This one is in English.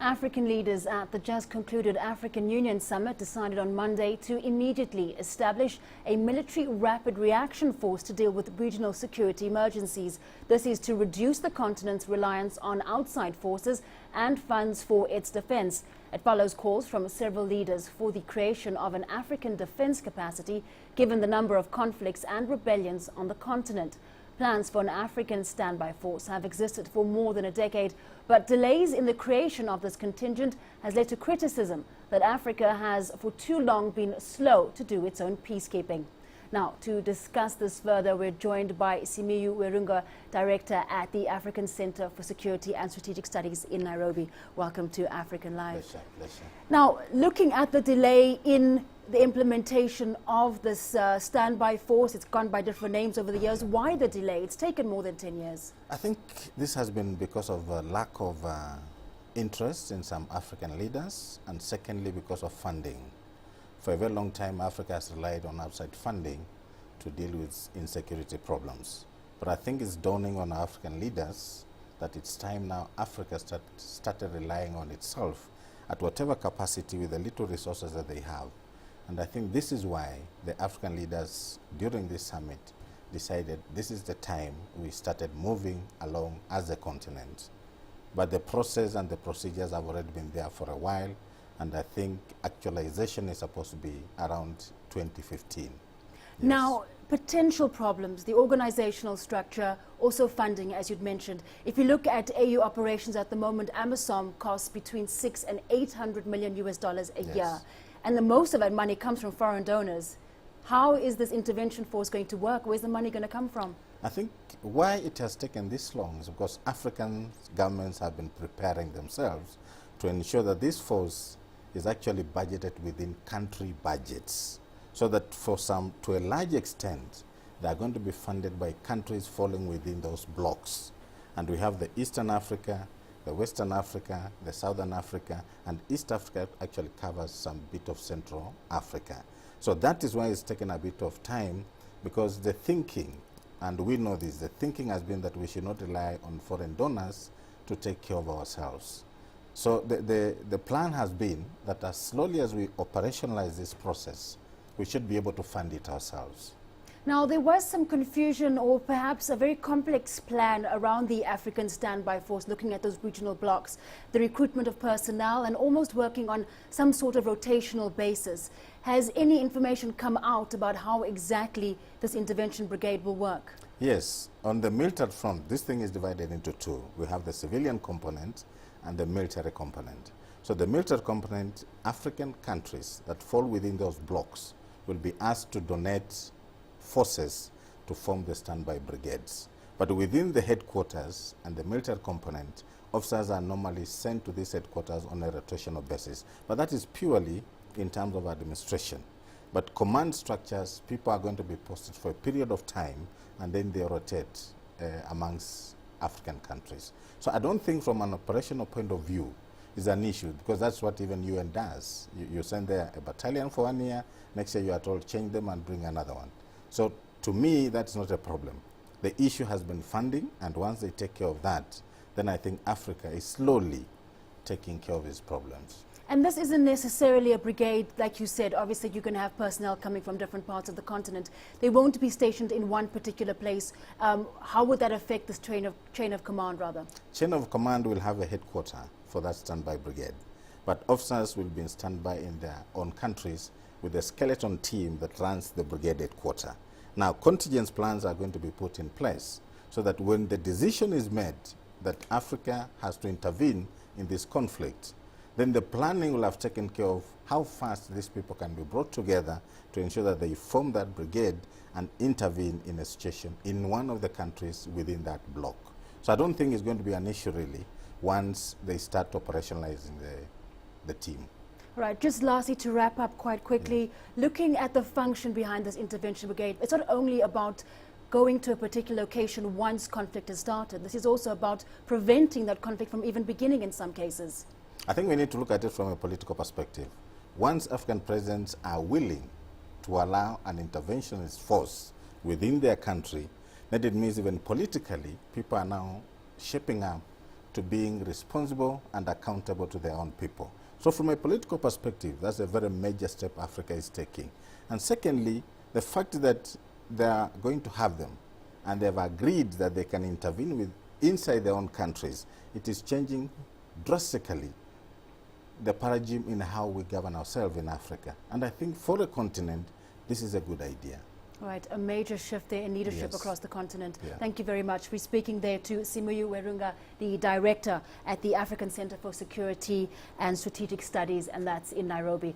African leaders at the just concluded African Union Summit decided on Monday to immediately establish a military rapid reaction force to deal with regional security emergencies. This is to reduce the continent's reliance on outside forces and funds for its defense. It follows calls from several leaders for the creation of an African defense capacity, given the number of conflicts and rebellions on the continent. Plans for an African standby force have existed for more than a decade, but delays in the creation of this contingent has led to criticism that Africa has for too long been slow to do its own peacekeeping. Now, to discuss this further, we're joined by Simiyu Werunga, Director at the African Center for Security and Strategic Studies in Nairobi. Welcome to African Live. Pleasure. Now, looking at the delay in the implementation of this standby force, it's gone by different names over the years. Why the delay? It's taken more than 10 years. I think this has been because of lack of interest in some African leaders, and secondly because of funding. For a very long time, Africa has relied on outside funding to deal with insecurity problems. But I think it's dawning on African leaders that it's time now Africa started relying on itself at whatever capacity with the little resources that they have. And I think this is why the African leaders during this summit decided this is the time we started moving along as a continent. But the process and the procedures have already been there for a while, and I think actualization is supposed to be around 2015. Yes. Now, potential problems, the organizational structure, also funding, as you'd mentioned. If you look at AU operations at the moment, AMISOM costs between $600 and $800 million a year. And the most of that money comes from foreign donors. How is this intervention force going to work? Where's the money going to come from? I think why it has taken this long is because African governments have been preparing themselves to ensure that this force is actually budgeted within country budgets, so that to a large extent, they are going to be funded by countries falling within those blocks. And we have the Eastern Africa, the Western Africa, the Southern Africa, and East Africa actually covers some bit of Central Africa. So that is why it's taken a bit of time, because the thinking, and we know this, the thinking has been that we should not rely on foreign donors to take care of ourselves. So the plan has been that as slowly as we operationalize this process, we should be able to fund it ourselves. Now, there was some confusion or perhaps a very complex plan around the African standby force, looking at those regional blocks, the recruitment of personnel and almost working on some sort of rotational basis. Has any information come out about how exactly this intervention brigade will work? Yes. On the military front, this thing is divided into two. We have the civilian component and the military component. So the military component, African countries that fall within those blocks will be asked to donate forces to form the standby brigades. But within the headquarters and the military component, officers are normally sent to these headquarters on a rotational basis. But that is purely in terms of administration. But command structures, people are going to be posted for a period of time, and then they rotate amongst African countries. So I don't think from an operational point of view is an issue, because that's what even UN does. You send there a battalion for 1 year, next year you are told change them and bring another one. So to me, that's not a problem. The issue has been funding, and once they take care of that, then I think Africa is slowly taking care of its problems. And this isn't necessarily a brigade, like you said. Obviously, you can have personnel coming from different parts of the continent. They won't be stationed in one particular place. How would that affect this chain of command, rather? Chain of command will have a headquarter for that standby brigade. But officers will be in standby in their own countries with a skeleton team that runs the brigade headquarter. Now, contingent plans are going to be put in place so that when the decision is made that Africa has to intervene in this conflict, then the planning will have taken care of how fast these people can be brought together to ensure that they form that brigade and intervene in a situation in one of the countries within that block. So I don't think it's going to be an issue really once they start operationalizing the team. Right, just lastly, to wrap up quite quickly, looking at the function behind this intervention brigade, it's not only about going to a particular location once conflict has started. This is also about preventing that conflict from even beginning in some cases. I think we need to look at it from a political perspective. Once African presidents are willing to allow an interventionist force within their country, then it means even politically, people are now shaping up to to being responsible and accountable to their own people. So from a political perspective, that's a very major step Africa is taking. And secondly, the fact that they are going to have them and they have agreed that they can intervene with inside their own countries, it is changing drastically the paradigm in how we govern ourselves in Africa. And I think for the continent, this is a good idea. Right, a major shift there in leadership Yes. across the continent. Yeah. Thank you very much. We're speaking there to Simuyu Werunga, the director at the African Center for Security and Strategic Studies, and that's in Nairobi.